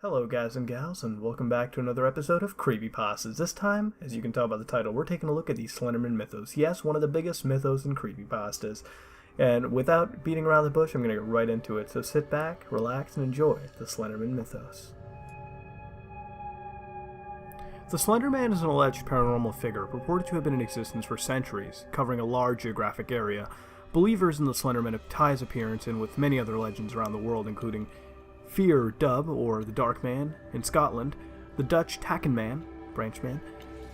Hello guys and gals, and welcome back to another episode of Creepypastas. This time, as you can tell by the title, we're taking a look at the Slenderman mythos. Yes, one of the biggest mythos in Creepypastas. And without beating around the bush, I'm going to get right into it. So sit back, relax, and enjoy the Slenderman mythos. The Slenderman is an alleged paranormal figure purported to have been in existence for centuries, covering a large geographic area. Believers in the Slenderman tie his appearance in with many other legends around the world, including Fear Dub, or the Dark Man, in Scotland, the Dutch Takken Man, Branch Man,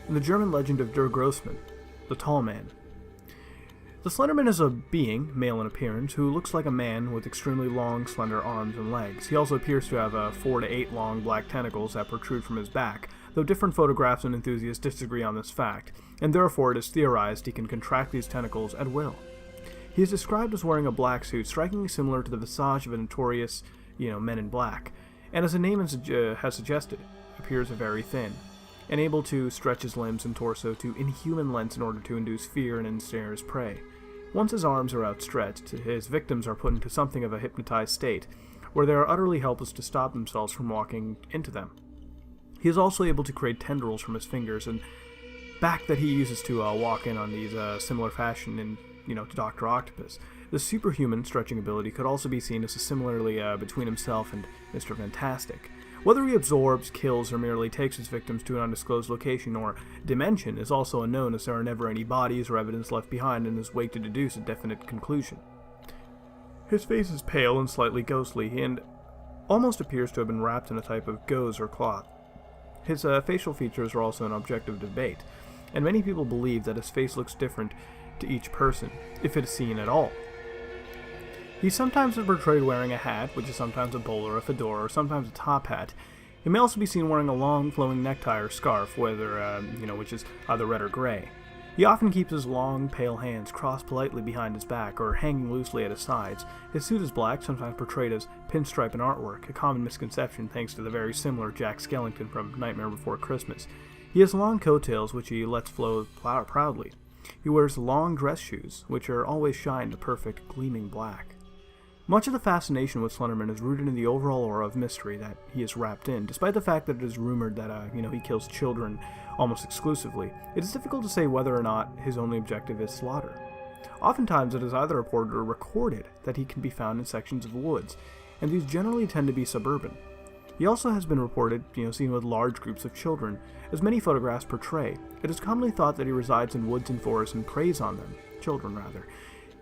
and the German legend of Der Grossman, the Tall Man. The Slenderman is a being, male in appearance, who looks like a man with extremely long, slender arms and legs. He also appears to have 4 to 8 long black tentacles that protrude from his back, though different photographs and enthusiasts disagree on this fact, and therefore it is theorized he can contract these tentacles at will. He is described as wearing a black suit, strikingly similar to the visage of a notorious Men in Black, and as the name has suggested, appears very thin, and able to stretch his limbs and torso to inhuman lengths in order to induce fear and ensnare his prey. Once his arms are outstretched, his victims are put into something of a hypnotized state, where they are utterly helpless to stop themselves from walking into them. He is also able to create tendrils from his fingers and back that he uses to walk in on these similar fashion in, to Dr. Octopus. The superhuman stretching ability could also be seen as a similarly between himself and Mr. Fantastic. Whether he absorbs, kills, or merely takes his victims to an undisclosed location or dimension is also unknown, as there are never any bodies or evidence left behind in his wake to deduce a definite conclusion. His face is pale and slightly ghostly, and almost appears to have been wrapped in a type of gauze or cloth. His facial features are also an object of debate, and many people believe that his face looks different to each person, if it is seen at all. He sometimes is portrayed wearing a hat, which is sometimes a bowler, a fedora, or sometimes a top hat. He may also be seen wearing a long flowing necktie or scarf, which is either red or gray. He often keeps his long, pale hands crossed politely behind his back or hanging loosely at his sides. His suit is black, sometimes portrayed as pinstripe and artwork, a common misconception thanks to the very similar Jack Skellington from Nightmare Before Christmas. He has long coattails, which he lets flow proudly. He wears long dress shoes, which are always shined a perfect, gleaming black. Much of the fascination with Slenderman is rooted in the overall aura of mystery that he is wrapped in, despite the fact that it is rumored that, he kills children almost exclusively. It is difficult to say whether or not his only objective is slaughter. Oftentimes it is either reported or recorded that he can be found in sections of woods, and these generally tend to be suburban. He also has been reported, seen with large groups of children. As many photographs portray, it is commonly thought that he resides in woods and forests and preys on them, children rather.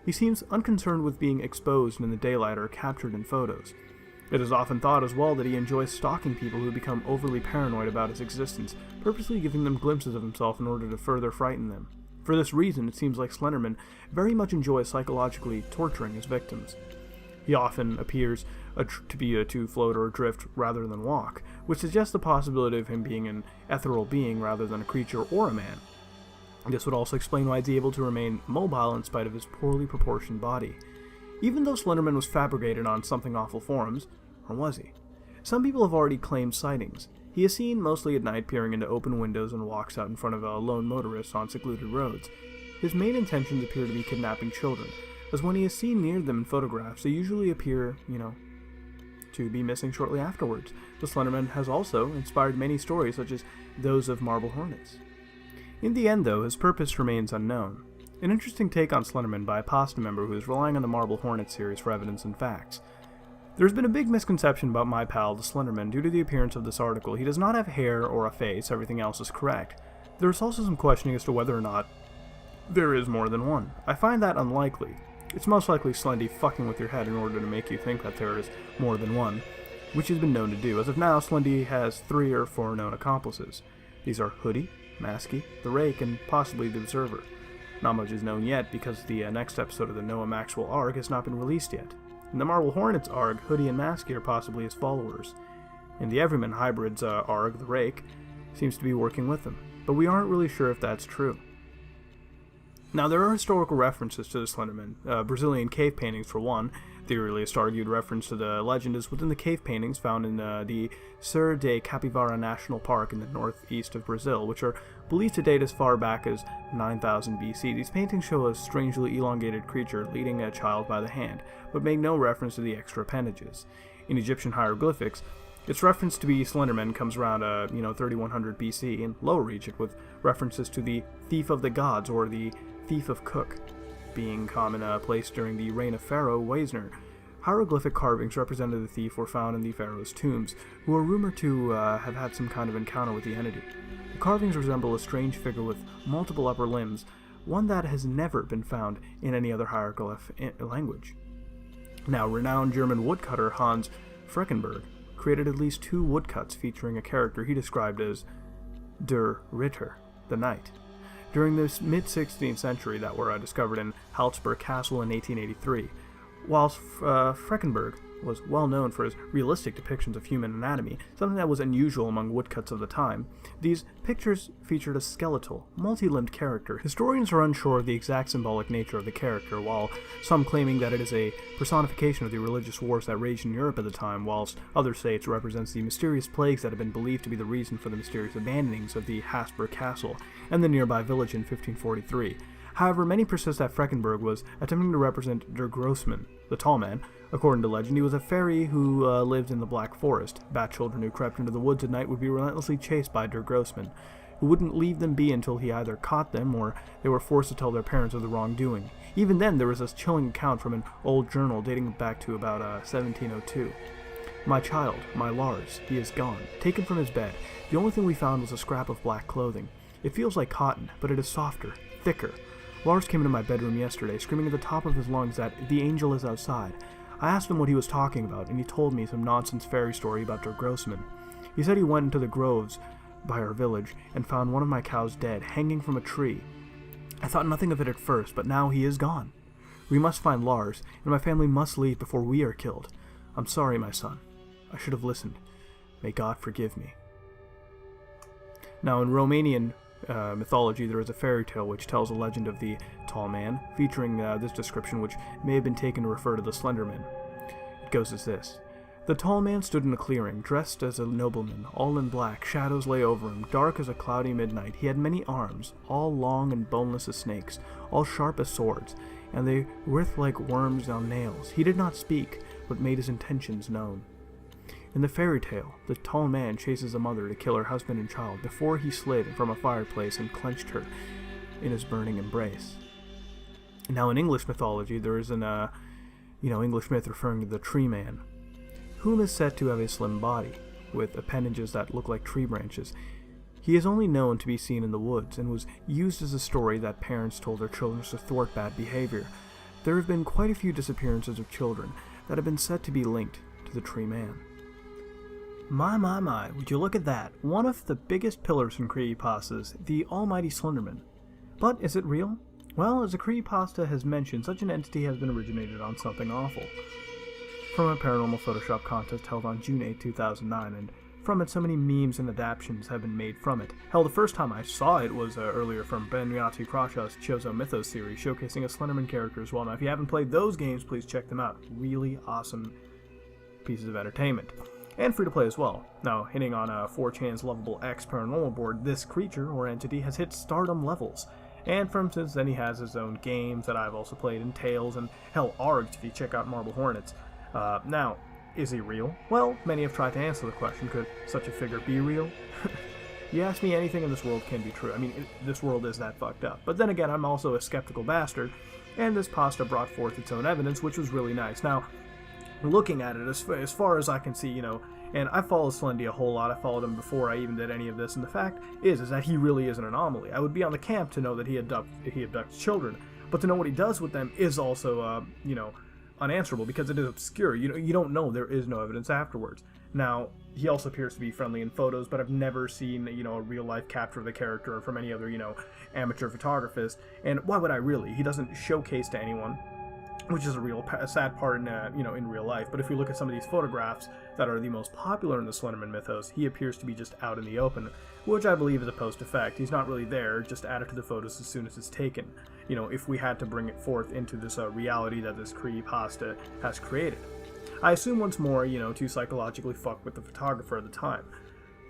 He seems unconcerned with being exposed in the daylight or captured in photos. It is often thought as well that he enjoys stalking people who become overly paranoid about his existence, purposely giving them glimpses of himself in order to further frighten them. For this reason, it seems like Slenderman very much enjoys psychologically torturing his victims. He often appears to float or drift rather than walk, which suggests the possibility of him being an ethereal being rather than a creature or a man. This would also explain why he's able to remain mobile in spite of his poorly proportioned body. Even though Slenderman was fabricated on Something Awful forums, or was he? Some people have already claimed sightings. He is seen mostly at night peering into open windows and walks out in front of a lone motorist on secluded roads. His main intentions appear to be kidnapping children, as when he is seen near them in photographs, they usually appear, to be missing shortly afterwards. The Slenderman has also inspired many stories, such as those of marble hornets. In the end, though, his purpose remains unknown. An interesting take on Slenderman by a Pasta member who is relying on the Marble Hornet series for evidence and facts. There's been a big misconception about my pal, the Slenderman, due to the appearance of this article. He does not have hair or a face, everything else is correct. There's also some questioning as to whether or not there is more than one. I find that unlikely. It's most likely Slendy fucking with your head in order to make you think that there is more than one, which he's been known to do. As of now, Slendy has 3 or 4 known accomplices. These are Hoodie, Masky, the Rake, and possibly the Observer. Not much is known yet because the next episode of the Noah Maxwell ARG has not been released yet. In the Marble Hornets ARG, Hoodie and Masky are possibly his followers. In the Everyman Hybrids ARG, the Rake seems to be working with them, but we aren't really sure if that's true. Now, there are historical references to the Slenderman. Brazilian cave paintings, for one. The earliest argued reference to the legend is within the cave paintings found in the Serra de Capivara National Park in the northeast of Brazil, which are believed to date as far back as 9000 BC. These paintings show a strangely elongated creature leading a child by the hand, but make no reference to the extra appendages. In Egyptian hieroglyphics, Its reference to be Slenderman comes around 3100 BC in Lower Egypt, with references to the Thief of the Gods or the Thief of Cook being common place during the reign of Pharaoh Weisner. Hieroglyphic carvings representing the thief were found in the pharaoh's tombs, who are rumored to have had some kind of encounter with the entity. The carvings resemble a strange figure with multiple upper limbs, one that has never been found in any other hieroglyph language. Now, renowned German woodcutter Hans Freckenberg created at least 2 woodcuts featuring a character he described as Der Ritter, the Knight, during the mid-16th century that were discovered in Halsberg Castle in 1883. Whilst Freckenberg was well known for his realistic depictions of human anatomy, something that was unusual among woodcuts of the time, these pictures featured a skeletal, multi-limbed character. Historians are unsure of the exact symbolic nature of the character, while some claiming that it is a personification of the religious wars that raged in Europe at the time, whilst others say it represents the mysterious plagues that have been believed to be the reason for the mysterious abandonings of the Habsburg Castle and the nearby village in 1543. However, many persist that Freckenberg was attempting to represent Der Grossmann, the tall man. According to legend, he was a fairy who lived in the Black Forest. Bat children who crept into the woods at night would be relentlessly chased by Der Grossmann, who wouldn't leave them be until he either caught them or they were forced to tell their parents of the wrongdoing. Even then, there was this chilling account from an old journal dating back to about 1702. "My child, my Lars, he is gone, taken from his bed. The only thing we found was a scrap of black clothing. It feels like cotton, but it is softer, thicker. Lars came into my bedroom yesterday, screaming at the top of his lungs that the angel is outside. I asked him what he was talking about, and he told me some nonsense fairy story about Der Grossmann. He said he went into the groves by our village and found one of my cows dead, hanging from a tree. I thought nothing of it at first, but now he is gone. We must find Lars, and my family must leave before we are killed. I'm sorry, my son. I should have listened. May God forgive me." Now, in Romanian mythology, there is a fairy tale which tells a legend of the tall man, featuring this description, which may have been taken to refer to the Slenderman. It goes as this: "The tall man stood in a clearing, dressed as a nobleman, all in black. Shadows lay over him, dark as a cloudy midnight. He had many arms, all long and boneless as snakes, all sharp as swords, and they writhed like worms on nails. He did not speak, but made his intentions known." In the fairy tale, the tall man chases a mother to kill her husband and child before he slid from a fireplace and clenched her in his burning embrace. Now, in English mythology, there is an English myth referring to the tree man, whom is said to have a slim body, with appendages that look like tree branches. He is only known to be seen in the woods, and was used as a story that parents told their children to thwart bad behavior. There have been quite a few disappearances of children that have been said to be linked to the tree man. My, would you look at that? One of the biggest pillars in creepypastas, the almighty Slenderman. But is it real? Well, as a creepypasta has mentioned, such an entity has been originated on Something Awful, from a paranormal Photoshop contest held on June 8, 2009, and from it so many memes and adaptations have been made from it. Hell, the first time I saw it was earlier from Benyati Krashaw's Chozo Mythos series, showcasing a Slenderman character as well. Now, if you haven't played those games, please check them out. Really awesome pieces of entertainment. And free to play as well. Now, hitting on 4chan's lovable X paranormal board, this creature or entity has hit stardom levels. And from since then, he has his own games that I've also played in Tales and hell, ARGs if you check out Marble Hornets. Now, is he real? Well, many have tried to answer the question, could such a figure be real? You ask me, anything in this world can be true. I mean, this world is that fucked up. But then again, I'm also a skeptical bastard, and this pasta brought forth its own evidence, which was really nice. Now, looking at it, as far as I can see, and I follow Slendy a whole lot. I followed him before I even did any of this, and the fact is that he really is an anomaly. I would be on the camp to know that he abducts children, but to know what he does with them is also, unanswerable, because it is obscure. You don't know. There is no evidence afterwards. Now, he also appears to be friendly in photos, but I've never seen, a real-life capture of the character from any other, amateur photographist. And why would I really? He doesn't showcase to anyone, which is a sad part in real life. But if we look at some of these photographs that are the most popular in the Slenderman mythos, he appears to be just out in the open, which I believe is a post-effect. He's not really there, just added to the photos as soon as it's taken. If we had to bring it forth into this reality that this creepypasta has created. I assume once more, to psychologically fuck with the photographer at the time.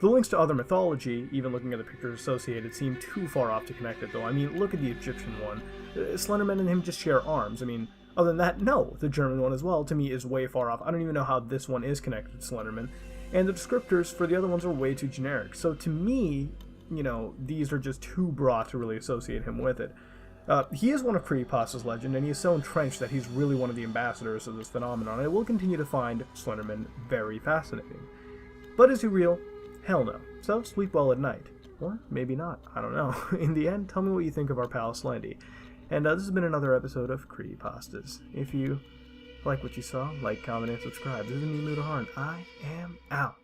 The links to other mythology, even looking at the pictures associated, seem too far off to connect it, though. I mean, look at the Egyptian one. Slenderman and him just share arms. I mean, other than that, no. The German one as well, to me, is way far off. I don't even know how this one is connected to Slenderman. and the descriptors for the other ones are way too generic. So to me, these are just too broad to really associate him with it. He is one of Creepypasta's legend, and he is so entrenched that he's really one of the ambassadors of this phenomenon. I will continue to find Slenderman very fascinating. But is he real? Hell no. So sleep well at night. Or maybe not. I don't know. In the end, tell me what you think of our pal Slendy. And this has been another episode of Creepypastas. If you like what you saw, like, comment, and subscribe. This is me, Luda Harn. I am out.